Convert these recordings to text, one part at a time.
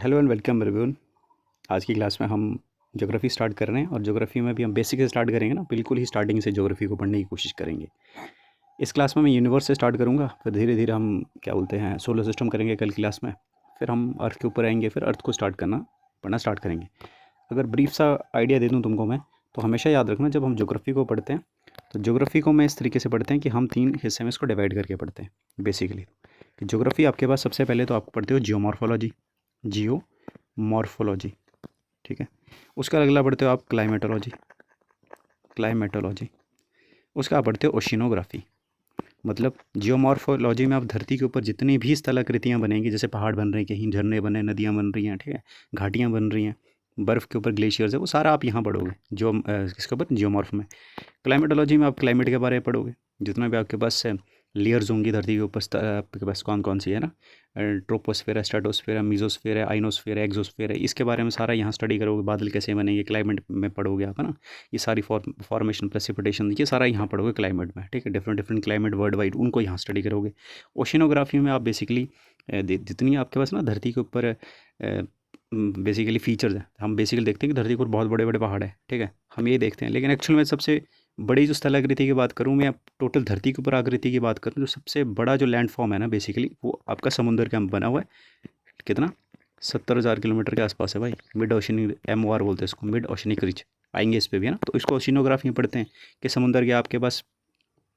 Hello and welcome everyone. आज की class में हम ज्योग्राफी स्टार्ट कर रहे हैं और ज्योग्राफी में भी हम बेसिक से स्टार्ट करेंगे ना, बिल्कुल ही स्टार्टिंग से ज्योग्राफी को पढ़ने की कोशिश करेंगे। इस क्लास में मैं यूनिवर्स से स्टार्ट करूंगा, फिर धीरे धीरे हम क्या बोलते हैं सोलर सिस्टम करेंगे कल क्लास में, फिर हम अर्थ के ऊपर आएंगे, फिर अर्थ को पढ़ना स्टार्ट करेंगे। अगर ब्रीफ सा आइडिया दे दूँ तुमको मैं, तो हमेशा याद रखना जब हम ज्योग्राफी को पढ़ते हैं तो ज्योग्राफी को मैं इस तरीके से पढ़ते हैं कि हम 3 हिस्से में इसको डिवाइड करके पढ़ते हैं बेसिकली। ज्योग्राफी आपके पास सबसे पहले तो आपको पढ़ते हो जियोमॉर्फोलॉजी, ठीक है। उसका अगला पढ़ते हो आप क्लाइमेटोलॉजी। उसका आप पढ़ते हो ओशिनोग्राफी। मतलब जियोमॉर्फोलॉजी में आप धरती के ऊपर जितनी भी स्थलाकृतियाँ बनेंगी, जैसे पहाड़ बन रहे हैं, कहीं झरने बने, नदियाँ बन रही हैं, ठीक है, घाटियाँ बन रही हैं, बर्फ़ के ऊपर ग्लेशियर्स है, वो सारा आप यहाँ पढ़ोगे इसके ऊपर जियोमॉर्फ में। क्लाइमेटोलॉजी में आप क्लाइमेट के बारे में पढ़ोगे, जितना भी आपके पास लेयर्स होंगी धरती के ऊपर, आपके पास कौन कौन सी है ना, ट्रोपोस्फेयर है, स्ट्रेटोस्फेयर है, मीजोस्फेयर है, आइनोस्फेयर है, एक्सोस्फेयर है, इसके बारे में सारा यहाँ स्टडी करोगे। बादल कैसे बनेंगे क्लाइमेट में पढ़ोगे आप, है ना। ये सारी फॉर्मेशन, प्रेसिपिटेशन, ये सारा यहाँ पढ़ोगे क्लाइमेट में, ठीक है। Different different climate world wide, उनको यहाँ स्टडी करोगे। ओशिनोग्राफी में आप बेसिकली जितनी आपके पास ना धरती के ऊपर बेसिकली फीचर्स हैं, हम बेसिकली देखते हैं कि धरती के ऊपर बहुत बड़े बड़े पहाड़ हैं, ठीक है, हम ये देखते हैं। लेकिन एक्चुअल में सबसे बड़ी जो स्थलाकृति की बात करूँ मैं, टोटल धरती के ऊपर आकृति की बात करूँ, जो सबसे बड़ा जो लैंड फॉर्म है ना बेसिकली, वो आपका समुद्र के बना हुआ है। कितना? 70,000 किलोमीटर के आसपास है भाई। मिड ओशनिक, MOR बोलते हैं इसको, मिड ओशनिक रिज। आएंगे इस पे भी, है ना। तो इसको ओशिनोग्राफी में पढ़ते हैं कि समुद्र के आपके पास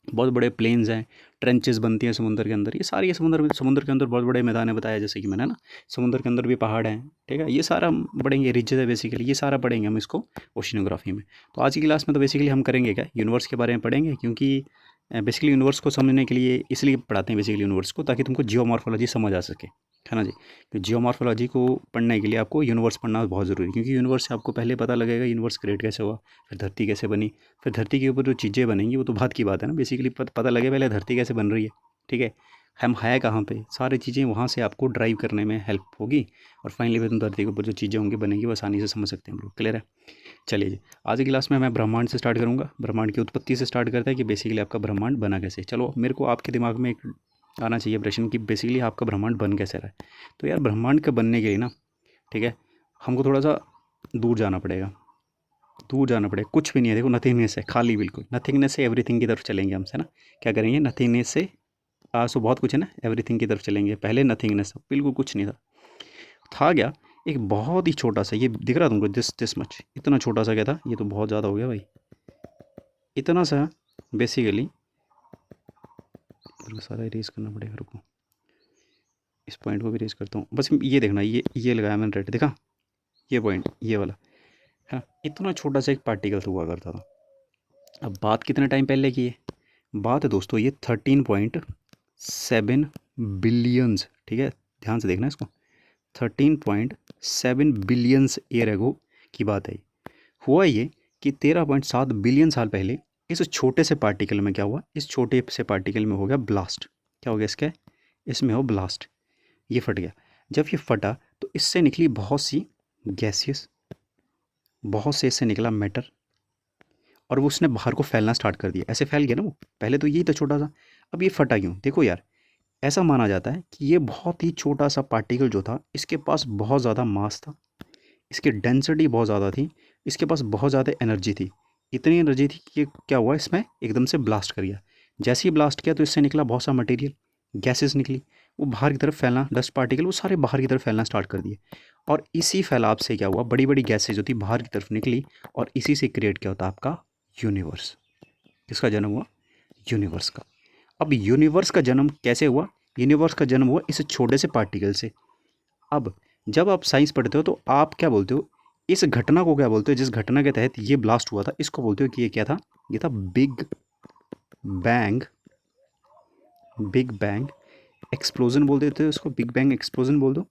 बहुत बड़े प्लेन्स हैं, ट्रेंचेस बनती हैं समुद्र के अंदर। ये सारी समुद्र के अंदर बहुत बड़े मैदान है, बताया जैसे कि मैंने ना। समुद्र के अंदर भी पहाड़ हैं, ठीक है। ये सारा हम पढ़ेंगे, रिजेस है बेसिकली, ये सारा पढ़ेंगे हम इसको ओशिनोग्राफी में। तो आज की क्लास में तो बेसिकली हम करेंगे क्या, यूनिवर्स के बारे में पढ़ेंगे, क्योंकि बेसिकली यूनिवर्स को समझने के लिए इसलिए पढ़ाते हैं बेसिकली यूनिवर्स को, ताकि तुमको जियोमॉर्फोलॉजी समझ आ सके, है ना जी। तो जियोमॉर्फोलॉजी को पढ़ने के लिए आपको यूनिवर्स पढ़ना बहुत ज़रूरी है, क्योंकि यूनिवर्स से आपको पहले पता लगेगा यूनिवर्स क्रिएट कैसे हुआ, फिर धरती कैसे बनी, फिर धरती के ऊपर जो चीज़ें बनेंगी वो तो बात की बात है ना। बेसिकली पता लगे पहले धरती कैसे बन रही है, ठीक है, हम है कहाँ पे, सारी चीज़ें वहाँ से आपको ड्राइव करने में हेल्प होगी। और फाइनली फिर तुम धरती के ऊपर जो चीज़ें होंगी बनेंगी वो आसानी से समझ सकते हैं हम लोग। क्लियर है? चलिए जी, आज की क्लास में मैं ब्रह्मांड से स्टार्ट करूँगा। ब्रह्मांड की उत्पत्ति से स्टार्ट करता है कि बेसिकली आपका ब्रह्मांड बना कैसे। चलो, मेरे को आपके दिमाग में एक आना चाहिए प्रश्न कि बेसिकली आपका ब्रह्मांड बन कैसे रहा है। तो यार, ब्रह्मांड के बनने के लिए ना, ठीक है, हमको थोड़ा सा दूर जाना पड़ेगा। कुछ भी नहीं है, देखो, नथिंगनेस है, खाली, बिल्कुल नथिंगनेस से एवरीथिंग की तरफ चलेंगे हमसे ना। क्या करेंगे, नथिंगनेस से सो बहुत कुछ है ना, एवरीथिंग की तरफ चलेंगे। पहले नथिंगनेस, बिल्कुल कुछ नहीं था क्या, एक बहुत ही छोटा सा, ये दिख रहा तुमको, दिस मच, इतना छोटा सा क्या था, ये तो बहुत ज़्यादा हो गया भाई, इतना सा बेसिकली। सारा इरेज करना पड़ेगा, रुको, इस पॉइंट को भी इरेज करता हूँ। बस ये देखना, ये लगाया मैंने रेड, देखा ये पॉइंट, ये वाला, हाँ, इतना छोटा सा एक पार्टिकल हुआ करता था। अब बात कितने टाइम पहले की है, बात है दोस्तों ये 13.7 बिलियंस, ठीक है, ध्यान से देखना इसको, 13.7 बिलियंस ईयर एगो की बात है। हुआ ये कि 13.7 बिलियन साल पहले इस छोटे से पार्टिकल में क्या हुआ, इस छोटे से पार्टिकल में हो गया ब्लास्ट। क्या हो गया इसका, इसमें हो ब्लास्ट, ये फट गया। जब ये फटा तो इससे निकली बहुत सी गैसेस, बहुत से इससे निकला मैटर, और वो उसने बाहर को फैलना स्टार्ट कर दिया। ऐसे फैल गया ना वो, पहले तो यही था छोटा सा। अब ये फटा क्यों, देखो यार, ऐसा माना जाता है कि ये बहुत ही छोटा सा पार्टिकल जो था, इसके पास बहुत ज़्यादा मास था, इसकी डेंसिटी बहुत ज़्यादा थी, इसके पास बहुत ज़्यादा एनर्जी थी। इतनी एनर्जी थी कि क्या हुआ, इसमें एकदम से ब्लास्ट कर गया। जैसे ही ब्लास्ट किया तो इससे निकला बहुत सा मटेरियल, गैसेस निकली, वो बाहर की तरफ फैलना, डस्ट पार्टिकल वो सारे बाहर की तरफ फैलना स्टार्ट कर दिए। और इसी फैलाव से क्या हुआ, बड़ी बड़ी गैसेज जो थी बाहर की तरफ निकली, और इसी से क्रिएट क्या होता आपका यूनिवर्स। किसका जन्म हुआ, यूनिवर्स का। अब यूनिवर्स का जन्म कैसे हुआ, यूनिवर्स का जन्म हुआ इस छोटे से पार्टिकल से। अब जब आप साइंस पढ़ते हो तो आप क्या बोलते हो, इस घटना को क्या बोलते हो, जिस घटना के तहत ये ब्लास्ट हुआ था, इसको बोलते हो कि ये क्या था, ये था big bang. Big bang explosion बोल देते हो इसको, बिग बैंग एक्सप्लोजन बोल दो।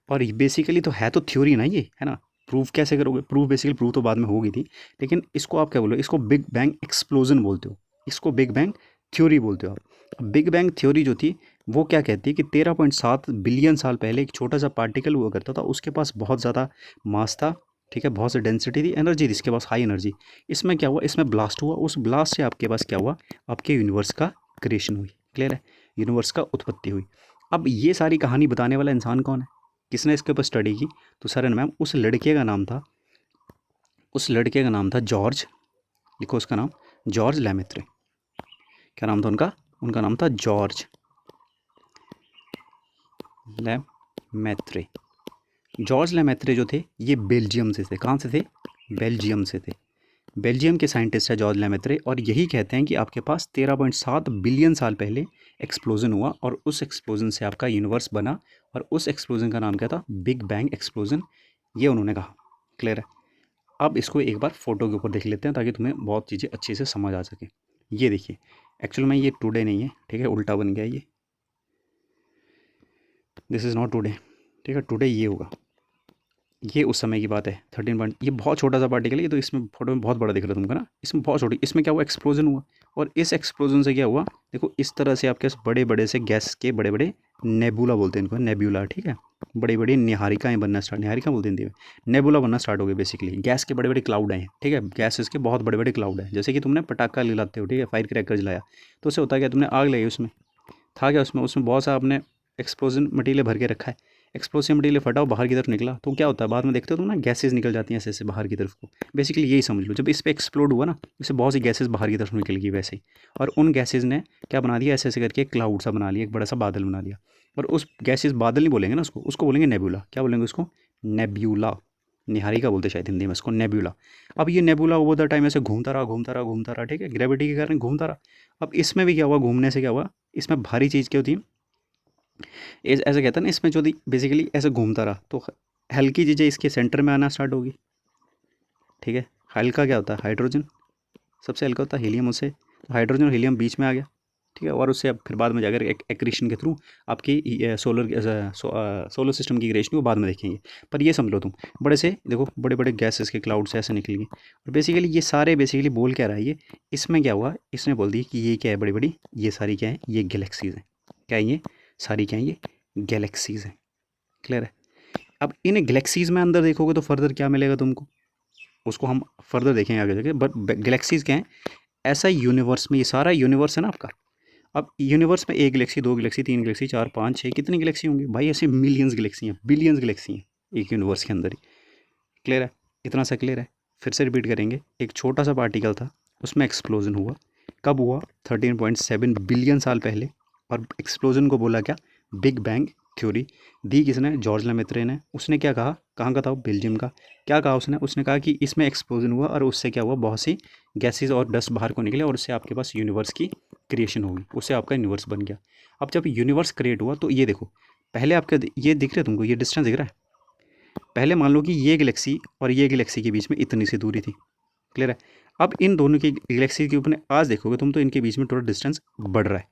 और ये बेसिकली तो है तो थ्योरी ना, ये है ना, प्रूफ कैसे करोगे, बेसिकली प्रूफ तो बाद में होगी थी, लेकिन इसको आप क्या बोलो, इसको बिग बैंग एक्सप्लोजन बोलते हो, इसको बिग बैंग थ्योरी बोलते हो आप। बिग बैंग थ्योरी जो थी वो क्या कहती है कि 13.7 बिलियन साल पहले एक छोटा सा पार्टिकल हुआ करता था, उसके पास बहुत ज़्यादा मास था, ठीक है, बहुत सी डेंसिटी थी, एनर्जी थी इसके पास, हाई एनर्जी। इसमें क्या हुआ, इसमें ब्लास्ट हुआ, उस ब्लास्ट से आपके पास क्या हुआ, आपके यूनिवर्स का क्रिएशन हुई। क्लियर है, यूनिवर्स का उत्पत्ति हुई। अब ये सारी कहानी बताने वाला इंसान कौन है, किसने इसके ऊपर स्टडी की? तो सर एंड मैम, उस लड़के का नाम था जॉर्ज, लिखो उसका नाम, जॉर्ज लेमेत्रे। क्या नाम था उनका? उनका नाम था जॉर्ज लेमेत्रे। जॉर्ज लेमेत्रे जो थे ये बेल्जियम से थे। कहाँ से थे? बेल्जियम से थे। बेल्जियम के साइंटिस्ट है जॉर्ज लेमेत्रे, और यही कहते हैं कि आपके पास 13.7 बिलियन साल पहले एक्सप्लोजन हुआ और उस एक्सप्लोजन से आपका यूनिवर्स बना, और उस एक्सप्लोजन का नाम क्या था? बिग बैंग एक्सप्लोजन, ये उन्होंने कहा। क्लियर है? अब इसको एक बार फोटो के ऊपर देख लेते हैं ताकि तुम्हें बहुत चीज़ें अच्छे से समझ आ सके। ये देखिए, एक्चुअल में ये टुडे नहीं है, ठीक है, उल्टा बन गया ये, दिस इज़ नॉट टुडे, ठीक है, टुडे ये होगा, ये उस समय की बात है। 13 पॉइंट, ये बहुत छोटा सा पार्टिकल है, ये तो इसमें फोटो में बहुत बड़ा दिख रहा है तुमको ना, इसमें बहुत छोटी, इसमें क्या हुआ? एक्सप्लोजन हुआ, और इस एक्सप्लोजन से क्या हुआ? देखो इस तरह से आपके बड़े बड़े से गैस के बड़े बड़े नेबुला बोलते हैं इनको, नेब्यूला, ठीक है, बड़ी बड़ी निहारिकाएँ बनना स्टार्ट, निहारिका बोलते हैं हिंदी में, नेबुला बनना स्टार्ट हो गए। बेसिकली गैस के बड़े बड़े क्लाउड हैं, ठीक है, गैसेस के बहुत बड़े बड़े क्लाउड हैं। जैसे कि तुमने पटाखा जलाते हो, ठीक है, फायर क्रैकर जलाया, तो उससे होता क्या? तुमने आग लगाई, उसमें था क्या? उसमें बहुत सा आपने एक्सप्लोजन मटीरियल भर के रखा है, एक्सप्लोसिव मटीरियल फटा, बाहर की तरफ निकला, तो क्या होता है बाद में? देखते हो तुम ना, गैसेस निकल जाती हैं ऐसे ऐसे बाहर की तरफ को। बेसिकली यही समझ लो, जब इस पर एक्सप्लोड हुआ ना, इससे बहुत सी गैसेस बाहर की तरफ निकल गई वैसे ही, और उन गैसेस ने क्या बना दिया? ऐसे ऐसे करके एक क्लाउड सा बना लिया, एक बड़ा सा बादल बना दिया। और उस गैसेस, बादल नहीं बोलेंगे ना उसको, उसको बोलेंगे नेबुला। क्या बोलेंगे उसको? नेब्यूला, निहारिका बोलते शायद हिंदी में इसको, नेब्यूला। अब ये नेबुला ओवर द टाइम ऐसे घूमता रहा घूमता रहा घूमता रहा, ठीक है, ग्रेविटी के कारण घूमता रहा। अब इसमें भी क्या हुआ? घूमने से क्या हुआ? इसमें भारी चीज़ क्या होती है? ऐसे कहता है ना, इसमें जो बेसिकली ऐसे घूमता रहा तो हल्की चीज़ें इसके सेंटर में आना स्टार्ट होगी, ठीक है। हल्का क्या होता है? हाइड्रोजन, सबसे हल्का होता है हीलियम, उससे तो हाइड्रोजन और हीलियम बीच में आ गया, ठीक है, और उससे अब फिर बाद में जाकर एक्रीशन के थ्रू आपकी सोलर सिस्टम की क्रिएशन को बाद में देखेंगे। पर ये समझ लो तुम, बड़े से देखो, बड़े बड़े गैसेस के क्लाउड से ऐसे निकल गए, और बेसिकली ये सारे बेसिकली बोल क्या रहा है ये? इसमें क्या हुआ? इसने बोल दी कि ये क्या है? बड़ी बड़ी, ये सारी क्या है? ये गैलेक्सीज हैं। क्या है ये सारी? क्या है ये? गैलेक्सीज हैं। क्लियर है? अब इन गैलेक्सीज में अंदर देखोगे तो फर्दर क्या मिलेगा तुमको, उसको हम फर्दर देखेंगे आगे जाके। बट गैलेक्सीज क्या है? ऐसा यूनिवर्स में, ये सारा यूनिवर्स है ना आपका। अब यूनिवर्स में एक गैलेक्सी, दो गैलेक्सी, तीन गैलेक्सी, चार, पाँच, छः, कितनी गैलेक्सी होंगी भाई? ऐसे मिलियंस गैलेक्सी हैं, बिलियंस गैलेक्सी हैं एक यूनिवर्स के अंदर ही। क्लियर है? इतना सा क्लियर है? फिर से रिपीट करेंगे। एक छोटा सा पार्टिकल था, उसमें एक्सप्लोजन हुआ। कब हुआ? 13.7 बिलियन साल पहले। और एक्सप्लोजन को बोला क्या? बिग बैंग थ्योरी दी किसने? जॉर्ज लेमेत्रे ने। उसने क्या कहा? कहाँ का था वो? बेल्जियम का। क्या कहा उसने? उसने कहा कि इसमें एक्सप्लोजन हुआ और उससे क्या हुआ? बहुत सी गैसेज और डस्ट बाहर को निकले और उससे आपके पास यूनिवर्स की क्रिएशन होगी, उससे आपका यूनिवर्स बन गया। अब जब यूनिवर्स क्रिएट हुआ तो ये देखो, पहले आपके ये दिख रहा है तुमको, ये डिस्टेंस दिख रहा है? पहले मान लो कि ये गैलेक्सी और ये गैलेक्सी के बीच में इतनी सी दूरी थी। क्लियर है? अब इन दोनों की गैलेक्सी के ऊपर आज देखोगे तुम तो इनके बीच में थोड़ा डिस्टेंस बढ़ रहा है।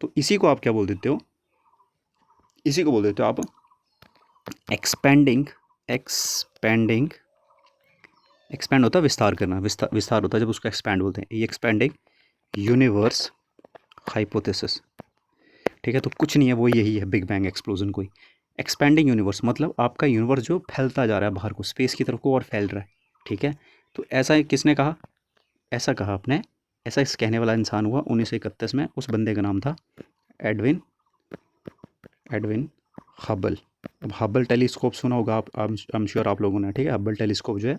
तो इसी को आप क्या बोल देते हो? इसी को बोल देते हो आप एक्सपेंडिंग। एक्सपेंड होता है विस्तार करना, विस्तार होता है जब उसको एक्सपैंड बोलते हैं। ये एक्सपेंडिंग यूनिवर्स हाइपोथेसिस, ठीक है। तो कुछ नहीं है, वो यही है बिग बैंग एक्सप्लोजन। कोई एक्सपेंडिंग यूनिवर्स मतलब आपका यूनिवर्स जो फैलता जा रहा है बाहर को, स्पेस की तरफ को, और फैल रहा है, ठीक है। तो ऐसा किसने कहा? ऐसा कहा आपने, ऐसा इस कहने वाला इंसान हुआ 1931 में। उस बंदे का नाम था एडविन हबल। अब हबल टेलीस्कोप सुना होगा आप, आई एम श्योर आप लोगों ने, ठीक है। हबल टेलीस्कोप जो है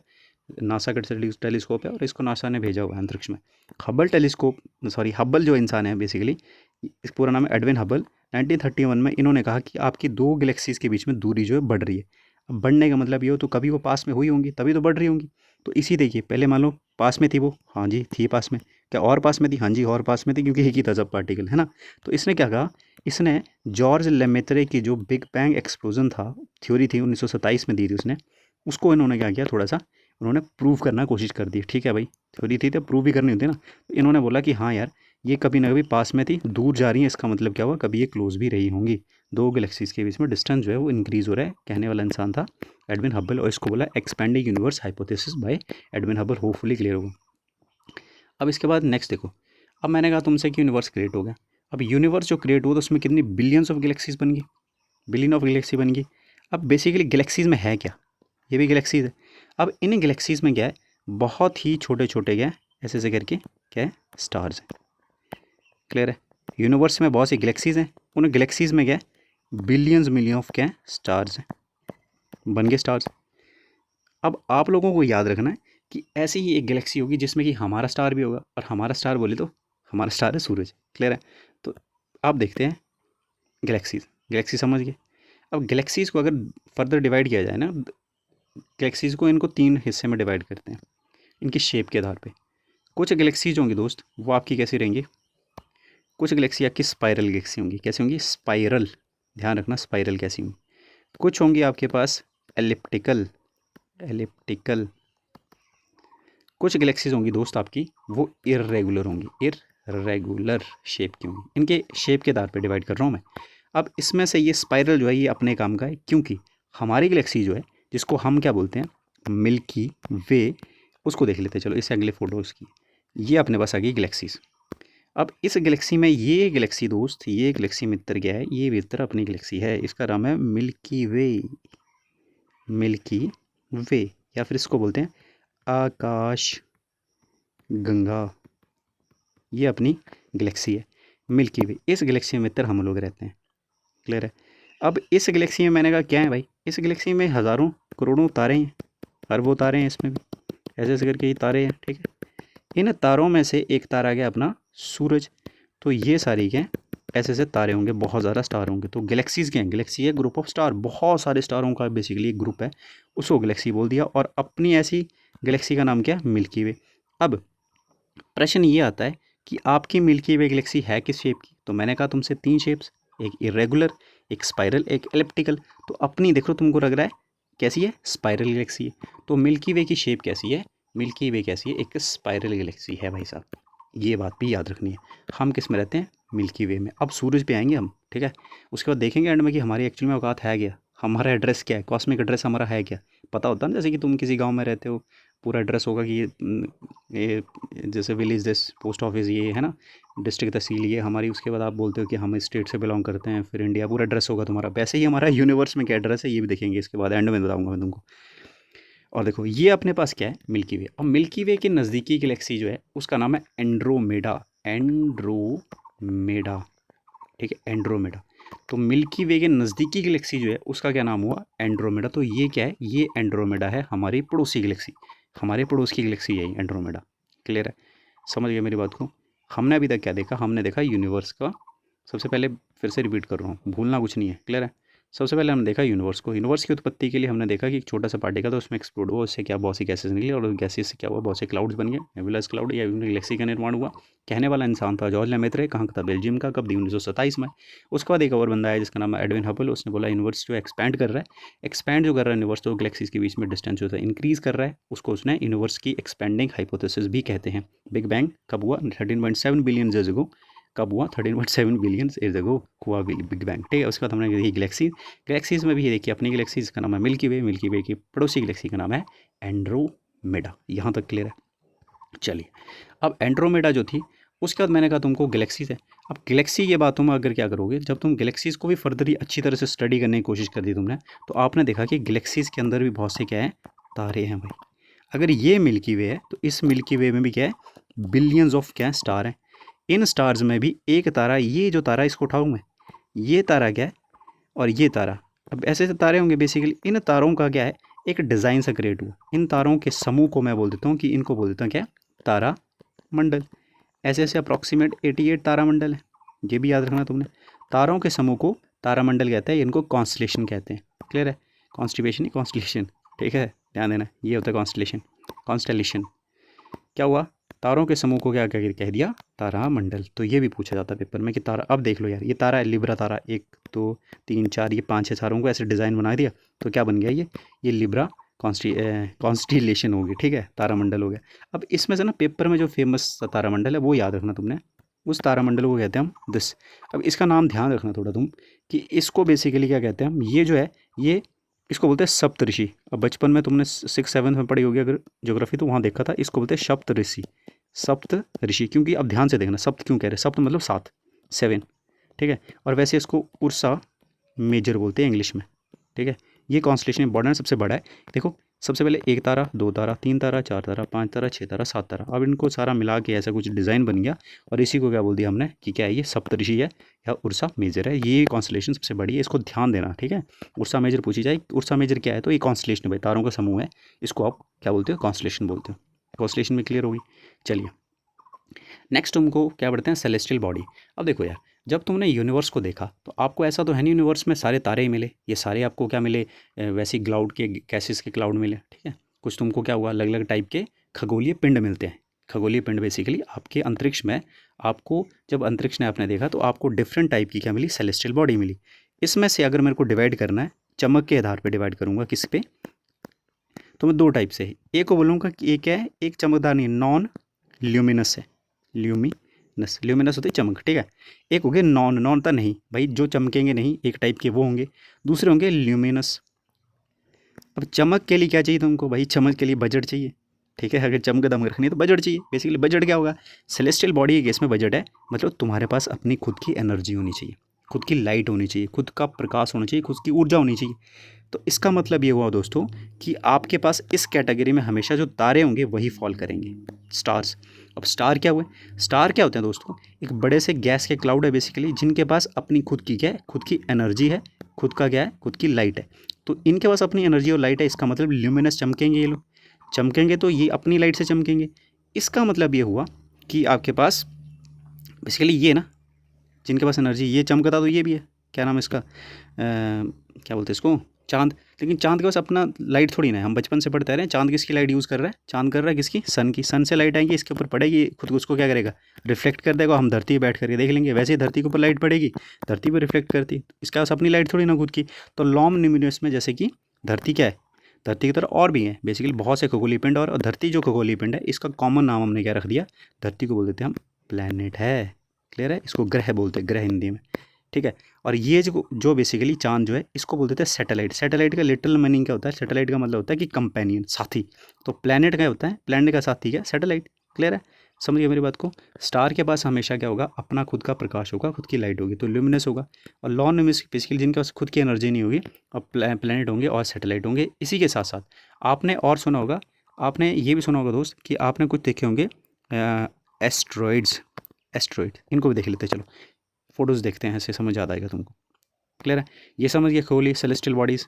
नासा का टेलीस्कोप है और इसको नासा ने भेजा हुआ है अंतरिक्ष में। हबल टेलीस्कोप, सॉरी, हबल जो इंसान है बेसिकली, इस पूरा नाम है एडविन हबल। 1931 में इन्होंने कहा कि आपकी दो गैलेक्सीज़ के बीच में दूरी जो है बढ़ रही है। अब बढ़ने का मतलब ये हो तो कभी वो पास में हुई होंगी तभी तो बढ़ रही होंगी। तो इसी देखिए, पहले मान लो पास में थी वो, हाँ जी थी पास में। क्या और पास में थी? हाँ जी और पास में थी, क्योंकि एक ही था सब पार्टिकल, है ना। तो इसने क्या कहा? इसने जॉर्ज लेमेत्रे की जो बिग बैंग एक्सप्लोजन था, थ्योरी थी 1927 में दी थी उसने, उसको इन्होंने क्या किया? थोड़ा सा उन्होंने प्रूव करना कोशिश कर दी, ठीक है भाई। थ्योरी थी तो प्रूव भी करनी होती है ना। तो इन्होंने बोला कि हाँ यार, ये कभी ना कभी पास में थी, दूर जा रही है, इसका मतलब क्या हुआ? कभी ये क्लोज भी रही होंगी। दो गैलेक्सीज के बीच में डिस्टेंस जो है वो इंक्रीज हो रहा है। कहने वाला इंसान था एडविन हबल, और इसको बोला expanding universe hypothesis bye Edwin Hubble. Hopefully clear होगा। अब इसके बाद नेक्स्ट देखो, अब मैंने कहा तुमसे कि यूनिवर्स क्रिएट हो गया। अब यूनिवर्स जो क्रिएट हुआ तो उसमें कितनी बिलियंस ऑफ गैलेक्सीज बन गई, बिलियन ऑफ गैलेक्सी बन गई। अब बेसिकली गैलेक्सीज में है क्या? ये भी गैलेक्सीज है। अब इन गैलेक्सीज में क्या है? बहुत ही छोटे छोटे क्या है, ऐसे ऐसे करके क्या है? स्टार्स हैं। क्लियर है? यूनिवर्स में बहुत सी गैलेक्सीज हैं, उन गैलेक्सीज में क्या है? बिलियंस मिलियन ऑफ क्या स्टार्स हैं, बन गए स्टार्स। अब आप लोगों को याद रखना है कि ऐसी ही एक गैलेक्सी होगी जिसमें कि हमारा स्टार भी होगा, और हमारा स्टार बोले तो हमारा स्टार है सूरज। क्लियर है? तो आप देखते हैं गैलेक्सीज, गैलेक्सी समझ गए। अब गैलेक्सीज को अगर फर्दर डिवाइड किया जाए ना, गैलेक्सीज को इनको 3 हिस्से में डिवाइड करते हैं इनकी शेप के आधार पे। कुछ गैलेक्सीज होंगी दोस्त, वो आपकी कैसी रहेंगी, कुछ गैलेक्सी आपकी स्पाइरल गैलेक्सी होंगी। कैसी होंगी? स्पाइरल, ध्यान रखना स्पाइरल कैसी होंगी। कुछ होंगी आपके पास एलिप्टिकल, एलिप्टिकल। कुछ गैलेक्सीज होंगी दोस्त आपकी वो इर्रेगुलर होंगी, इर्रेगुलर शेप की होंगी। इनके शेप के आधार पे डिवाइड कर रहा हूँ मैं। अब इसमें से ये स्पाइरल जो है ये अपने काम का है, क्योंकि हमारी गैलेक्सी जो है जिसको हम क्या बोलते हैं, मिल्की वे, उसको देख लेते हैं। चलो इससे अगले फोटोज़ की, ये अपने पास आ गई गैलेक्सीज। अब इस गैलेक्सी में ये गैलेक्सी दोस्त, ये गैलेक्सी मित्र क्या है, ये मित्र अपनी गैलेक्सी है, इसका नाम है मिल्की वे, मिल्की वे, या फिर इसको बोलते हैं आकाश गंगा। ये अपनी गैलेक्सी है मिल्की वे। इस गैलेक्सी में मित्र हम लोग रहते हैं। क्लियर है? अब इस गैलेक्सी में मैंने कहा क्या है भाई, इस गैलेक्सी में हज़ारों करोड़ों तारे हैं, अरबों तारे हैं इसमें भी, ऐसे ऐसे करके ये तारे हैं। ठीक है? इन तारों में से एक तारा गया अपना सूरज। तो ये सारी क्या ऐसे ऐसे तारे होंगे, बहुत ज़्यादा स्टार होंगे। तो गैलेक्सीज क्या हैं? गैलेक्सी है ग्रुप ऑफ स्टार, बहुत सारे स्टारों का बेसिकली एक ग्रुप है, उसको गैलेक्सी बोल दिया। और अपनी ऐसी गैलेक्सी का नाम क्या? मिल्की वे। अब प्रश्न ये आता है कि आपकी मिल्की वे गैलेक्सी है किस शेप की? तो मैंने कहा तुमसे 3 शेप्स, एक इरेगुलर, एक स्पाइरल, एक एलिप्टिकल। तो अपनी देखो तुमको लग रहा है कैसी है? स्पाइरल गैलेक्सी है। तो मिल्की वे की शेप कैसी है? मिल्की वे कैसी है? एक स्पाइरल गैलेक्सी है भाई साहब। ये बात भी याद रखनी है। हम किस में रहते हैं? मिल्की वे में। अब सूरज पे आएंगे हम, ठीक है? उसके बाद देखेंगे एंड में कि हमारी एक्चुअल में औकात है क्या, हमारा एड्रेस क्या है, कॉस्मिक एड्रेस हमारा है क्या। पता होता है ना, जैसे कि तुम किसी गांव में रहते हो, पूरा एड्रेस होगा कि ये जैसे विलेज दिस, पोस्ट ऑफिस ये है ना, डिस्ट्रिक्ट तहसील ये हमारी। उसके बाद आप बोलते हो कि हम इस स्टेट से बिलोंग करते हैं, फिर इंडिया, पूरा एड्रेस होगा तुम्हारा। वैसे ही हमारा यूनिवर्स में क्या एड्रेस है ये भी देखेंगे इसके बाद, एंड में बताऊँगा मैं तुमको। और देखो ये अपने पास क्या है? मिल्की वे। अब मिल्की वे के नज़दीकी गैलेक्सी जो है उसका नाम है एंड्रोमेडा, एंड्रोमेडा। ठीक है? एंड्रोमेडा। तो मिल्की वे के नज़दीकी गैलेक्सी जो है उसका क्या नाम हुआ? एंड्रोमेडा। तो ये क्या है? ये एंड्रोमेडा है, हमारी पड़ोसी गैलेक्सी, हमारे पड़ोस की गैलेक्सी है एंड्रोमेडा। क्लियर है? समझ गए मेरी बात को? हमने अभी तक क्या देखा? हमने देखा यूनिवर्स का, सबसे पहले फिर से रिपीट कर रहा हूँ, भूलना कुछ नहीं है। क्लियर है? सबसे पहले हमने देखा यूनिवर्स को। यूनिवर्स की उत्पत्ति के लिए हमने देखा कि एक छोटा सा पार्टिकल था, उसमें एक्सप्लोड हुआ, उससे क्या बहुत सी गैसेस निकली, और गैसेस से क्या हुआ? बहुत से क्लाउड्स बन गए, नेबुलस क्लाउड, या गैलेक्सी का निर्माण हुआ। कहने वाला इंसान था जॉर्ज लेमेत्रे। कहाँ का था? बेल्जियम का। कब दी? 1927 में। उसके बाद एक और बंदा है जिसका नाम है एडविन हबल। उसने बोला यूनिवर्स जो एक्सपैंड कर रहा है, एक्सपैंड जो कर रहा है यूनिवर्स, तो गैलेक्सीज के बीच में डिस्टेंस जो है इंक्रीज कर रहा है, उसको उसने यूनिवर्स की एक्सपेंडिंग हाइपोथेसिस भी कहते हैं। बिग बैंग कब हुआ? 13.7 बिलियन ईयर्स अगो। कब हुआ? 13.7 बिलियन ईयर्स अगो हुआ बिग बैंग। ठीक है? उसके बाद हमने देखी गैलेक्सी, गैलेक्सीज में भी ये देखिए अपनी गैलेक्सीज का नाम है मिल्की वे, मिल्की वे की पड़ोसी गैलेक्सी का नाम है एंड्रोमेडा। यहाँ तक क्लियर है? चलिए, अब एंड्रोमेडा जो थी उसके बाद मैंने कहा तुमको गैलेक्सीज है। अब गैलेक्सी की बातों में अगर क्या करोगे, जब तुम गैलेक्सीज को भी फर्दर ही अच्छी तरह से स्टडी करने की कोशिश कर दी तुमने, तो आपने देखा कि गैलेक्सीज के अंदर भी बहुत से क्या है? तारे हैं भाई। अगर ये मिल्की वे है तो इस मिल्की वे में भी क्या है? बिलियंस ऑफ क्या है? स्टार हैं। इन स्टार्स में भी एक तारा, ये जो तारा इसको उठाऊँ मैं, ये तारा क्या है? और ये तारा, अब ऐसे ऐसे तारे होंगे बेसिकली। इन तारों का क्या है? एक डिज़ाइन सा क्रिएट हुआ। इन तारों के समूह को मैं बोल देता हूँ कि इनको बोल देता हूँ क्या? तारा मंडल। ऐसे ऐसे अप्रॉक्सीमेट 88 तारामंडल है, ये भी याद रखना तुमने। तारों के समूह को तारामंडल कहते हैं, इनको कॉन्स्टलेशन कहते हैं। क्लियर है? कॉन्स्टिपेशन नहीं, कॉन्स्टलेशन। ठीक है? ध्यान देना, ये होता है कॉन्स्टलेशन, कॉन्स्टलेशन। क्या हुआ? तारों के समूह को क्या कह दिया? तारामंडल। तो ये भी पूछा जाता है पेपर में कि तारा, अब देख लो यार, ये तारा है लिब्रा तारा, 1 2 3 4, ये 5 6 तारों को ऐसे डिज़ाइन बना दिया, तो क्या बन गया? ये लिब्रा कॉन्स्टिलेशन होगी। ठीक है? तारामंडल हो गया। अब इसमें से ना पेपर में जो फेमस तारामंडल है वो याद रखना तुमने, उस तारामंडल को कहते हैं हम दिस। अब इसका नाम ध्यान रखना थोड़ा तुम, कि इसको बेसिकली क्या कहते हैं हम, ये जो है ये इसको बोलते हैं सप्तऋषि। अब बचपन में तुमने 6 7 में पढ़ी होगी अगर ज्योग्राफी, तो वहाँ देखा था, इसको बोलते हैं सप्तऋषि, सप्त ऋषि। क्योंकि अब ध्यान से देखना, सप्त क्यों कह रहे हैं? सप्त मतलब 7, 7। ठीक है? और वैसे इसको उर्सा मेजर बोलते हैं इंग्लिश में। ठीक है? ये कॉन्स्टलेशन इंपॉर्टेंट सबसे बड़ा है। देखो सबसे पहले 1 तारा, 2 तारा, 3 तारा, 4 तारा, 5 तारा, 6 तारा, 7 तारा। अब इनको सारा मिला के ऐसा कुछ डिज़ाइन बन गया और इसी को क्या बोल दिया हमने कि क्या है, ये सप्तऋषि है या उर्सा मेजर है। ये कॉन्स्टलेशन सबसे बड़ी है, इसको ध्यान देना, ठीक है। उर्सा मेजर पूछी जाए, उर्सा मेजर क्या है, तो ये कॉन्स्टलेशन है भाई, तारों का समूह है, इसको आप क्या बोलते हो, कॉन्स्टलेशन बोलते हो। कॉन्स्टलेशन में क्लियर होगी। चलिए नेक्स्ट तुमको क्या पढ़ते हैं, सेलेस्टियल बॉडी। अब देखो यार, जब तुमने यूनिवर्स को देखा तो आपको ऐसा तो है नहीं यूनिवर्स में सारे तारे ही मिले, ये सारे आपको क्या मिले, वैसे क्लाउड के गैसेस के क्लाउड मिले, ठीक है। कुछ तुमको क्या हुआ, अलग अलग टाइप के खगोलीय पिंड मिलते हैं। खगोलीय पिंड बेसिकली आपके अंतरिक्ष में, आपको जब अंतरिक्ष में आपने देखा तो आपको डिफरेंट टाइप की क्या मिली, सेलेस्टियल बॉडी मिली। इसमें से अगर मेरे को डिवाइड करना है, चमक के आधार पर डिवाइड करूँगा, किस पे, तो मैं 2 टाइप से, एक को बोलूँगा कि एक क्या है, एक चमकदार नहीं, नॉन ल्यूमिनस है, ल्यूमिनस, ल्यूमिनस होती है चमक, ठीक है। एक हो गए नॉन, नॉन था नहीं भाई, जो चमकेंगे नहीं, एक टाइप के वो होंगे। दूसरे होंगे ल्यूमिनस। अब चमक के लिए क्या चाहिए तुमको भाई, चमक के लिए बजट चाहिए, ठीक है। अगर चमक दम रखनी है तो बजट चाहिए। बेसिकली बजट क्या होगा, सेलेस्टियल बॉडी के केस में बजट है, मतलब तुम्हारे पास अपनी खुद की एनर्जी होनी चाहिए, खुद की लाइट होनी चाहिए, खुद का प्रकाश होना चाहिए, खुद की ऊर्जा होनी चाहिए। तो इसका मतलब ये हुआ दोस्तों कि आपके पास इस कैटेगरी में हमेशा जो तारे होंगे वही फॉल करेंगे, स्टार्स। अब स्टार क्या हुए, स्टार क्या होते हैं दोस्तों, एक बड़े से गैस के क्लाउड है बेसिकली, जिनके पास अपनी खुद की क्या है, खुद की एनर्जी है, खुद का क्या है, खुद की लाइट है। तो इनके पास अपनी एनर्जी और लाइट है, इसका मतलब ल्यूमिनस चमकेंगे, ये लोग चमकेंगे तो ये अपनी लाइट से चमकेंगे। इसका मतलब ये हुआ कि आपके पास बेसिकली ये ना, जिनके पास एनर्जी, ये चमकता तो ये भी है, क्या नाम है इसका, क्या बोलते हैं इसको, चांद। लेकिन चांद के पास अपना लाइट थोड़ी ना है, हम बचपन से पढ़ते रहे हैं, चांद किसकी लाइट यूज़ कर रहा है, चांद कर रहा है किसकी, सन की। सन से लाइट आएंगी, इसके ऊपर पड़ेगी, खुद को उसको क्या करेगा, रिफ्लेक्ट कर देगा, हम धरती पर बैठ करके देख लेंगे। वैसे ही धरती के ऊपर लाइट पड़ेगी, धरती पर रिफ्लेक्ट करती, इसके पास अपनी लाइट थोड़ी ना खुद की। तो लॉम ल्यूमिनस में जैसे कि धरती क्या है, धरती की तरह और भी है बेसिकली बहुत से खगोलीय पिंड, और धरती जो खगोलीय पिंड है इसका कॉमन नाम हमने क्या रख दिया, धरती को बोल देते हैं हम प्लैनेट है, क्लियर है। इसको ग्रह बोलते हैं, ग्रह हिंदी में, ठीक है। और ये जो बेसिकली चांद जो है इसको बोल देते हैं सैटेलाइट। सैटेलाइट का लिटिल मीनिंग क्या होता है, सैटेलाइट का मतलब होता है कि कंपेनियन, साथी। तो प्लैनेट क्या होता है, प्लैनेट का साथी क्या, सैटेलाइट, क्लियर है, समझिए मेरी बात को। स्टार के पास हमेशा क्या होगा, अपना खुद का प्रकाश होगा, खुद की लाइट होगी, तो ल्यूमिनस होगा। और नॉन ल्यूमिनस बेसिकली जिनके पास खुद की एनर्जी नहीं होगी, और प्लैनेट होंगे और सैटेलाइट होंगे। इसी के साथ साथ आपने और सुना होगा, आपने ये भी सुना होगा दोस्त कि आपने कुछ देखे होंगे एस्ट्रॉइड्स, एस्ट्रॉइड, इनको भी देख लेते चलो, फोटोज़ देखते हैं, ऐसे समझ आ जाएगा तुमको, क्लियर है। ये समझ गए खगोलीय सेलेस्टियल बॉडीज़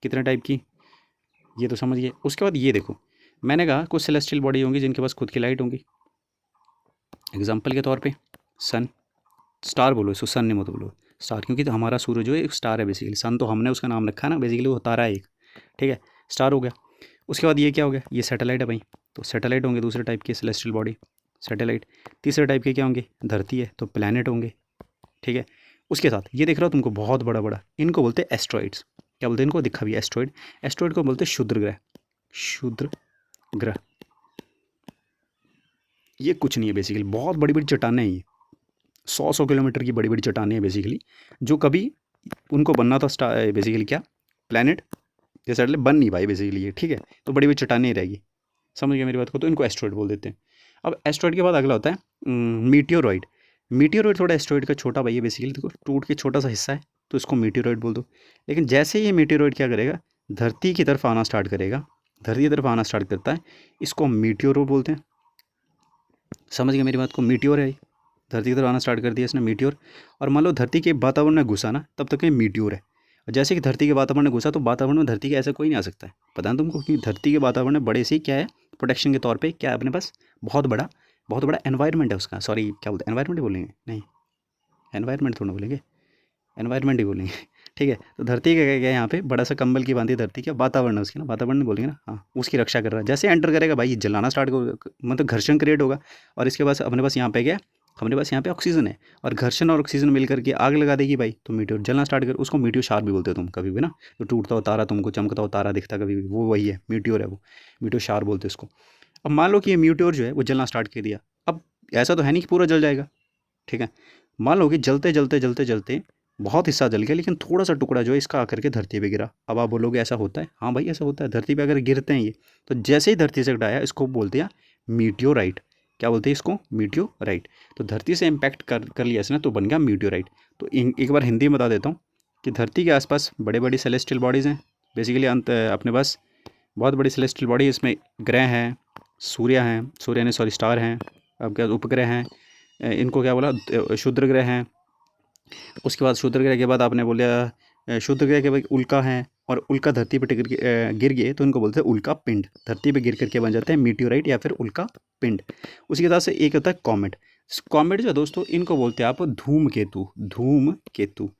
कितने टाइप की, ये तो समझ गए। उसके बाद ये देखो, मैंने कहा कुछ सेलेस्टियल बॉडी होंगी जिनके पास खुद की लाइट होंगी। एग्जाम्पल के तौर पे सन, स्टार बोलो इसको, सन नहीं मत बोलो स्टार, क्योंकि तो हमारा सूरज जो है एक स्टार है बेसिकली, सन तो हमने उसका नाम रखा है ना, बेसिकली वो तारा है एक, ठीक है, स्टार हो गया। उसके बाद ये क्या हो गया, ये सैटेलाइट है भाई, तो सैटेलाइट होंगे दूसरे टाइप के सेलेस्टियल बॉडी, सैटेलाइट। तीसरे टाइप के क्या होंगे, धरती है तो प्लैनेट होंगे, ठीक है। उसके साथ ये दिख रहा हो तुमको बहुत बड़ा बड़ा, इनको बोलते हैं एस्ट्रॉइड्स। क्या बोलते हैं इनको, दिखा भी एस्ट्रॉइड। एस्ट्रॉइड को बोलते हैं क्षुद्र ग्रह, क्षुद्र ग्रह। ये कुछ नहीं है बेसिकली, बहुत बड़ी बड़ी चट्टानें हैं ये, 100 किलोमीटर की बड़ी बड़ी चट्टानें हैं बेसिकली, जो कभी उनको बनना था स्टार बेसिकली क्या, प्लैनेट जैसे बन नहीं पाए बेसिकली ये, ठीक है। तो बड़ी बड़ी चट्टानें रहेगी, समझ गए मेरी बात को, तो इनको एस्ट्रॉइड बोल देते हैं। अब एस्ट्रॉइड के बाद अगला होता है मीटियोरॉइड। मीटियोरॉइड थोड़ा एस्ट्रॉइड का छोटा भाई है बेसिकली, देखो टूट के छोटा सा हिस्सा है, तो इसको मीटियोरॉइड बोल दो। लेकिन जैसे ही ये मीटियोरॉइड क्या करेगा, धरती की तरफ आना स्टार्ट करेगा, धरती की तरफ आना स्टार्ट करता है, इसको मीटियोर बोलते हैं। समझ गए मेरी बात को, मीटियोर है, धरती की तरफ आना स्टार्ट कर दिया इसने, मीटियोर। और मान लो धरती के वातावरण में घुसा ना, तब तक ये मीटियोर है। और जैसे कि धरती के वातावरण में घुसा, तो वातावरण में धरती के ऐसा कोई नहीं आ सकता है, पता है तुमको, कि धरती के वातावरण में बड़े से क्या है, प्रोटेक्शन के तौर पे क्या है अपने पास, बहुत बड़ा एनवायरनमेंट है उसका, सॉरी क्या बोलते हैं, एनवायरनमेंट बोलेंगे, नहीं एनवायरनमेंट थोड़ा बोलेंगे, एनवायरनमेंट ही बोलेंगे, ठीक है। तो धरती का क्या है, यहाँ पे बड़ा सा कंबल की बांधी धरती का वातावरण है उसकी ना, वातावरण नहीं बोलेंगे ना, हाँ, उसकी रक्षा कर रहा है। जैसे एंटर करेगा भाई, ये जलाना स्टार्ट होगा, मतलब घर्षण क्रिएट होगा। और इसके बाद अपने पास यहाँ पे क्या, हमारे पास यहाँ पे ऑक्सीजन है, और घर्षण और ऑक्सीजन मिल करके आग लगा देगी भाई, तो मीटियोर जलना स्टार्ट कर, उसको मीटियोर शार भी बोलते हो तुम कभी भी ना, तो टूटता हो तारा तुमको चमकता हो तारा दिखता कभी भी, वो वही है, मीटियोर है वो, मीटियोर शार बोलते हैं उसको। अब मान लो कि ये मीटियोर जो है वो जलना स्टार्ट कर दिया। अब ऐसा तो है नहीं कि पूरा जल जाएगा, ठीक है। मान लो कि जलते जलते जलते जलते बहुत हिस्सा जल गया, लेकिन थोड़ा सा टुकड़ा जो है इसका आकर के धरती पे गिरा। अब आप बोलोगे ऐसा होता है, हाँ भाई ऐसा होता है, धरती पे अगर गिरते हैं ये, तो जैसे ही धरती से हटाया, इसको बोलते हैं मीटियोराइट। क्या बोलते हैं इसको, मीटियोराइट। तो धरती से इम्पैक्ट कर लिया इसने, तो बन गया मीटियोराइट। तो एक बार हिंदी में बता देता हूँ कि धरती के आसपास बड़े बड़ी सेलेस्टियल बॉडीज़ हैं बेसिकली, अंत अपने पास बहुत बड़ी सेलेस्टियल बॉडी है। इसमें ग्रह हैं, सूर्य ने सॉरी स्टार हैं, अब क्या उपग्रह हैं, इनको क्या बोला, क्षुद्र ग्रह हैं। उसके बाद क्षुद्र ग्रह के बाद आपने बोला क्षुद्र ग्रह के बाद उल्का हैं, और उल्का धरती पर गिर गए तो इनको बोलते हैं उल्का पिंड। धरती पे गिर करके बन जाते हैं मीटियोराइट या फिर उल्का पिंड। उसी के साथ से एक होता है कॉमेट। कॉमेट जो है दोस्तों, इनको बोलते हैं आप धूमकेतु।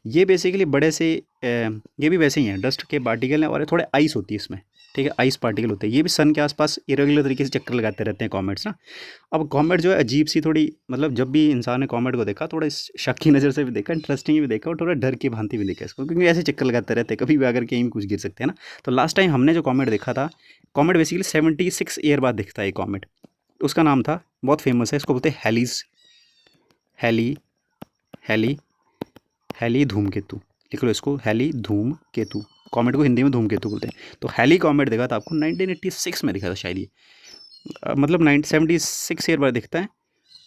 ये बेसिकली बड़े से ये भी वैसे ही हैं, डस्ट के पार्टिकल हैं, और थोड़े आइस होती है इसमें, ठीक है, आइस पार्टिकल होते हैं। ये भी सन के आसपास इरेगुलर तरीके से चक्कर लगाते रहते हैं कॉमेट्स ना। अब कॉमेट जो है अजीब सी थोड़ी, मतलब जब भी इंसान ने कॉमेट को देखा, थोड़ा शक की नज़र से भी देखा, इंटरेस्टिंग भी देखा, और थोड़ा डर की भांति भी देखा इसको, क्योंकि ऐसे चक्कर लगाते रहते हैं, कभी भी आकर कहीं भी कुछ गिर सकते हैं ना। तो लास्ट टाइम हमने जो कॉमेट देखा था, कॉमेट बेसिकली 76 ईयर बाद दिखता है ये कॉमेट। उसका नाम था, बहुत फेमस है, इसको बोलते हैं हैली धूमकेतु। लिख लो इसको, हैली धूमकेतु। कॉमेट को हिंदी में धूमकेतु बोलते हैं। तो हैली कॉमेट देखा था आपको 1986 में दिखा था शायद ये, मतलब 76 ईयर बाद दिखता है।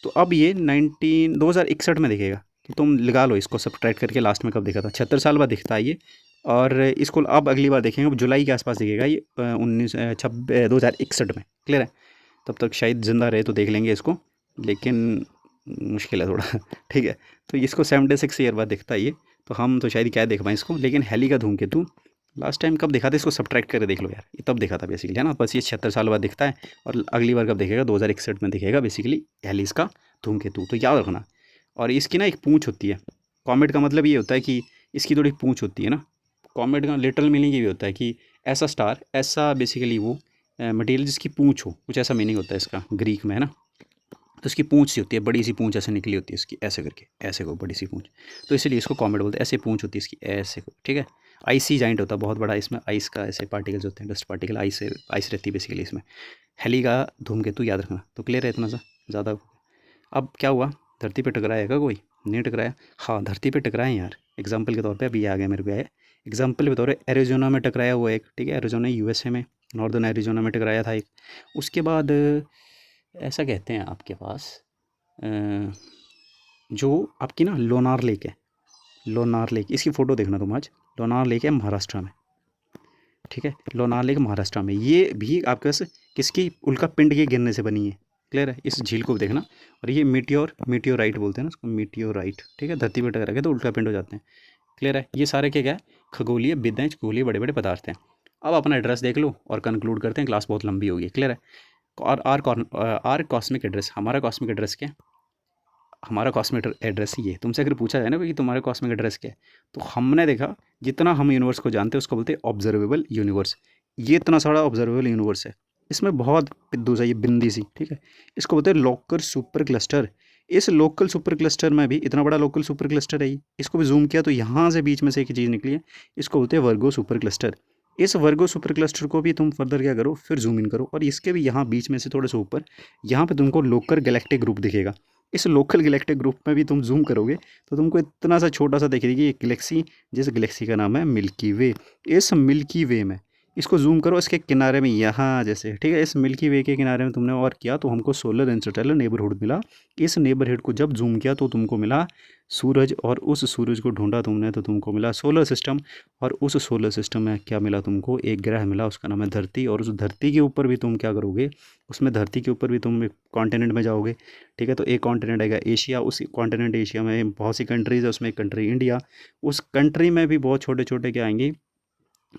तो अब ये 2061 में दिखेगा। तो तुम लगा लो इसको सब्ट्रैक्ट करके लास्ट में कब दिखा था, 76 साल बाद दिखता है ये। और इसको अब अगली बार देखेंगे, अब जुलाई के आसपास दिखेगा ये 2061 में। क्लियर है? तब तक शायद ज़िंदा रहे तो देख लेंगे इसको, लेकिन मुश्किल है थोड़ा ठीक है। तो इसको 76 ईयर बाद दिखता है ये, तो हम तो शायद क्या देख पाएँ इसको। लेकिन हैली का धूमकेतु लास्ट टाइम कब दिखा था, इसको सब्ट्रैक्ट करके देख लो यार, ये तब दिखा था बेसिकली, है ना। बस ये 76 साल बाद दिखता है, और अगली बार कब दिखेगा, 2061 में दिखेगा बेसिकली हैलीज का धूमकेतु। तो याद रखना। और इसकी ना एक पूँछ होती है। कॉमेट का मतलब ये होता है कि इसकी थोड़ी पूँछ होती है ना। कॉमेट का लिटरल मीनिंग ये भी होता है कि ऐसा स्टार, ऐसा बेसिकली वो मटेरियल जिसकी पूँछ हो, कुछ ऐसा मीनिंग होता है इसका ग्रीक में, है ना। तो इसकी पूँछ सी होती है, बड़ी सी पूँछ ऐसे निकली होती है इसकी, ऐसे करके, ऐसे को बड़ी सी पूँछ। तो इसलिए इसको कॉमेट बोलते हैं। ऐसे पूँछ होती है इसकी, ऐसे को, ठीक है। आइसी जाइंट होता है बहुत बड़ा, इसमें आइस का ऐसे पार्टिकल्स होते हैं, डस्ट पार्टिकल, आइस रहती है बेसिकली इसमें। हैली का धूमकेतु याद रखना। तो क्लियर है इतना सा ज़्यादा। अब क्या हुआ, धरती पे टकराएगा कोई, नहीं टकराया। हाँ, धरती पे टकराए यार, एग्जाम्पल के तौर पे अभी आ गया मेरे को आया एग्जाम्पल के तौर पे। एरिजोना में टकराया हुआ एक, ठीक है, एरिजोना यूएसए में, नॉर्दर्न एरिजोना में टकराया था एक। उसके बाद ऐसा कहते हैं आपके पास जो आपकी ना लोनार लेक है, लोनार लेक, इसकी फ़ोटो देखना तुम आज। लोनार लेक है महाराष्ट्र में, ठीक है, लोनार लेक महाराष्ट्र में। ये भी आपके पास किसकी, उल्का पिंड के गिरने से बनी है। क्लियर है? इस झील को भी देखना। और ये मीटियोराइट बोलते हैं ना उसको, मीटियोराइट, ठीक है। धरती पर टकरा के तो उल्का पिंड हो जाते हैं। क्लियर है? ये सारे क्या है, खगोलीय विद्याएं, खगोलीय बड़े बड़े पदार्थ हैं। अब अपना एड्रेस देख लो और कंक्लूड करते हैं, क्लास बहुत लंबी होगी। क्लियर है? और आर कॉस्मिक एड्रेस, हमारा कॉस्मिक एड्रेस क्या है? हमारा कॉस्मिक एड्रेस ही है। तुमसे अगर पूछा जाए ना कि तुम्हारा कॉस्मिक एड्रेस क्या है, तो हमने देखा जितना हम यूनिवर्स को जानते हैं उसको बोलते हैं ऑब्जर्वेबल यूनिवर्स। ये इतना सारा ऑब्जर्वेबल यूनिवर्स है, इसमें बहुत पिद्दू सा ये बिंदी सी, ठीक है, इसको बोलते हैं लोकल सुपर क्लस्टर। इस लोकल सुपर क्लस्टर में भी इतना बड़ा लोकल सुपर क्लस्टर है, इसको भी जूम किया तो यहाँ से बीच में से एक चीज़ निकली है, इसको बोलते हैं वर्गो सुपर क्लस्टर। इस वर्गो सुपर क्लस्टर को भी तुम फर्दर क्या करो, फिर जूम इन करो, और इसके भी यहाँ बीच में से थोड़े से ऊपर यहाँ पे तुमको लोकल गैलेक्टिक ग्रुप दिखेगा। इस लोकल गैलेक्टिक ग्रुप में भी तुम जूम करोगे तो तुमको इतना सा छोटा सा दिखेगी एक गैलेक्सी, जिस गैलेक्सी का नाम है मिल्की वे। इस मिल्की वे में इसको जूम करो, इसके किनारे में यहाँ जैसे, ठीक है, इस मिल्की वे के किनारे में तुमने और किया तो हमको सोलर इंटरस्टेलर नेबरहुड मिला। इस नेबरहुड को जब जूम किया तो तुमको मिला सूरज, और उस सूरज को ढूंढा तुमने तो तुमको मिला सोलर सिस्टम। और उस सोलर सिस्टम में क्या मिला तुमको, एक ग्रह मिला, उसका नाम है धरती। और उस धरती के ऊपर भी तुम क्या करोगे, उसमें धरती के ऊपर भी तुम एक कॉन्टिनेंट में जाओगे, ठीक है। तो एक कॉन्टिनेंट आएगा एशिया, उस कॉन्टिनेंट एशिया में बहुत सी कंट्रीज़ है, उसमें एक कंट्री इंडिया। उस कंट्री में भी बहुत छोटे छोटे क्या आएंगे,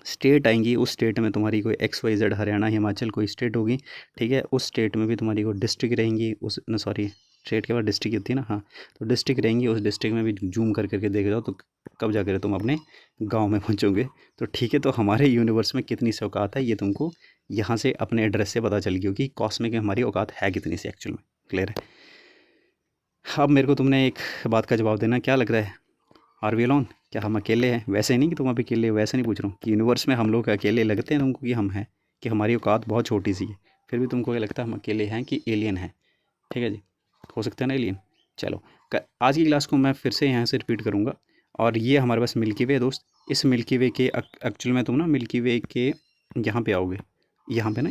स्टेट आएंगी। उस स्टेट में तुम्हारी कोई XYZ, हरियाणा, हिमाचल कोई स्टेट होगी, ठीक है। उस स्टेट में भी तुम्हारी कोई डिस्ट्रिक्ट रहेंगी, उस सॉरी स्टेट के बाद डिस्ट्रिक्ट होती है ना, हाँ, तो डिस्ट्रिक्ट रहेंगी। उस डिस्ट्रिक्ट में भी जूम कर करके देख जाओ तो कब जाकर तुम अपने गांव में पहुंचोगे। तो ठीक है, तो हमारे यूनिवर्स में कितनी सी औकात है ये तुमको यहाँ से अपने एड्रेस से पता चल गई होगी, कॉस्मिक में हमारी औकात है कितनी सी एक्चुअल में। क्लियर है? अब मेरे को तुमने एक बात का जवाब देना, क्या लग रहा है, आर वी अलोन? क्या हम अकेले हैं? वैसे नहीं कि तुम अभी अकेले हो, वैसे नहीं पूछ रहा हूँ कि यूनिवर्स में हम लोग अकेले लगते हैं तुमको कि हम हैं, कि हमारी औकात बहुत छोटी सी है, फिर भी तुमको क्या लगता है हम अकेले हैं कि एलियन हैं? ठीक है जी, हो सकता है ना एलियन। चलो, आज की क्लास को मैं फिर से यहाँ से रिपीट करूँगा। और ये हमारे पास मिल्की वे है दोस्त। इस मिल्की वे के एक्चुअल में तुम ना मिल्की वे के यहाँ पे आओगे, यहाँ पे ना,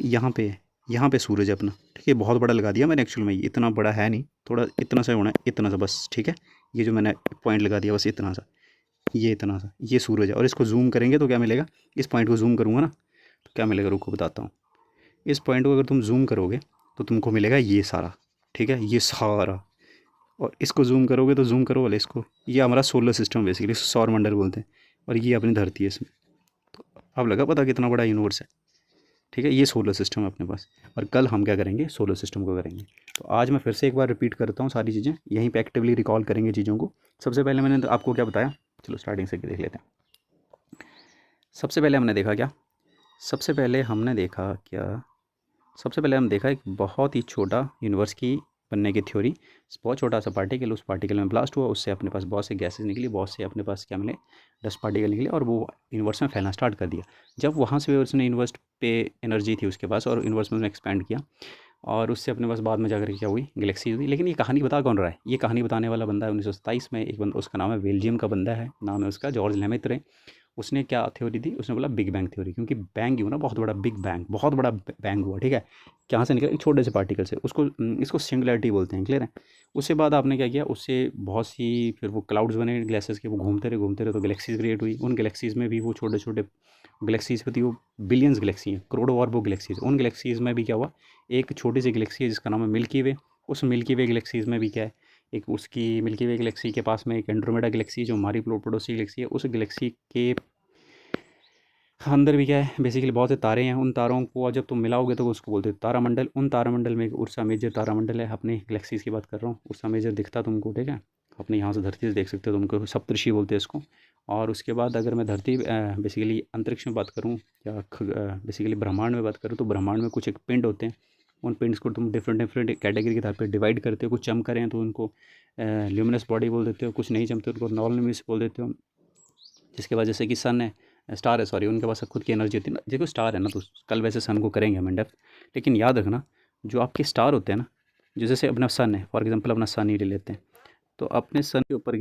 यहाँ पे सूरज है अपना, ठीक है। बहुत बड़ा लगा दिया मैंने एक्चुअल में, इतना बड़ा है नहीं, थोड़ा इतना सा होना है, इतना सा बस, ठीक है। ये जो मैंने पॉइंट लगा दिया बस इतना सा, ये इतना सा, ये सूरज है। और इसको जूम करेंगे तो क्या मिलेगा, इस पॉइंट को जूम करूँगा ना तो क्या मिलेगा, रुको बताता हूँ। इस पॉइंट को अगर तुम जूम करोगे तो तुमको मिलेगा ये सारा, ठीक है, ये सारा। और इसको जूम करोगे तो जूम करो वाले इसको, ये हमारा सोलर सिस्टम बेसिकली, सौर मंडल बोलते हैं। और ये अपनी धरती है इसमें। तो अब लगा पता कितना बड़ा यूनिवर्स है, ठीक है। ये सोलर सिस्टम है अपने पास। और कल हम क्या करेंगे, सोलर सिस्टम को करेंगे। तो आज मैं फिर से एक बार रिपीट करता हूँ सारी चीज़ें, यहीं पे एक्टिवली रिकॉल करेंगे चीज़ों को। सबसे पहले मैंने तो आपको क्या बताया, चलो स्टार्टिंग से देख लेते हैं। सबसे पहले हमने देखा क्या, सबसे पहले हमने देखा क्या, सबसे पहले हम देखा एक बहुत ही छोटा यूनिवर्स की बनने की थ्योरी। बहुत छोटा सा पार्टिकल, उस पार्टिकल में ब्लास्ट हुआ, उससे अपने पास बहुत से गैसेस निकली, बहुत से अपने पास क्या मिले, डस्ट पार्टिकल निकले, और वो यूनिवर्स में फैलना स्टार्ट कर दिया। जब वहाँ से उसने यूनिवर्स पे एनर्जी थी उसके पास, और यूनिवर्स में उसने एक्सपैंड किया, और उससे अपने पास बाद में जाकर क्या हुई, गैलेक्सी हुई। लेकिन ये कहानी बता कौन रहा है, ये कहानी बताने वाला बंदा है 1927 में एक बंदा, उसका नाम है बेल्जियम का बंदा है, नाम है उसका जॉर्ज लेमेत्रे। उसने क्या थ्योरी दी, उसने बोला बिग बैंग थ्योरी, क्योंकि बैंग हुआ ना बहुत बड़ा, बिग बैंग बहुत बड़ा बैंग हुआ, ठीक है। कहाँ से निकला, एक छोटे से पार्टिकल से, उसको इसको सिंगुलैरिटी बोलते हैं, क्लियर है। उससे बाद आपने क्या किया, उससे बहुत सी फिर वो क्लाउड्स बने गैसेस के, वो घूमते रहे तो गैलेक्सीज क्रिएट हुई। उन गैलेक्सीज में भी वो छोटे छोटे गैलेक्सीज होती है, वो बिलियंस गैलेक्सी हैं, करोड़ों अरबों गैलेक्सीज। उन गैलेक्सीज में भी क्या हुआ, एक छोटी सी गैलेक्सी है जिसका नाम है मिल्की वे। उस मिल्की वे गैलेक्सीज में भी क्या है, एक उसकी मिल्की वे गैलेक्सी के पास में एक एंड्रोमेडा गैलेक्सी जो हमारी पड़ोसी गैलेक्सी है, उस गैलेक्सी के अंदर भी क्या है, बेसिकली बहुत से तारे हैं। उन तारों को जब तुम मिलाओगे तो उसको बोलते हैं तारामंडल। उन तारामंडल में एक उर्सा मेजर तारामंडल है, अपने गैलेक्सीज की बात कर रहा हूँ। उर्सा मेजर दिखता तुमको, ठीक है, अपने यहाँ से धरती से देख सकते हो तुमको, सप्तऋषि बोलते हैं इसको। और उसके बाद अगर मैं धरती बेसिकली अंतरिक्ष में बात करूँ, या बेसिकली ब्रह्मांड में बात करूँ, तो ब्रह्मांड में कुछ एक पिंड होते हैं। उन पिंड्स को तुम डिफरेंट डिफरेंट कैटेगरी के आधार पर डिवाइड करते हो। कुछ चमक रहे हैं तो उनको ल्यूमिनस बॉडी बोल देते हो, कुछ नहीं चमकते उनको नॉन ल्यूमिनस बोल देते हो। जिसके बाद जैसे कि सन है, स्टार है, सॉरी, उनके पास खुद की एनर्जी होती है ना। देखो स्टार है ना, तो कल वैसे सन को करेंगे हम इन डेप्थ, लेकिन याद रखना जो आपके स्टार होते हैं ना, जो जैसे अपना सन है, फॉर एग्जांपल अपना सन ही ले लेते हैं, तो अपने सन के ऊपर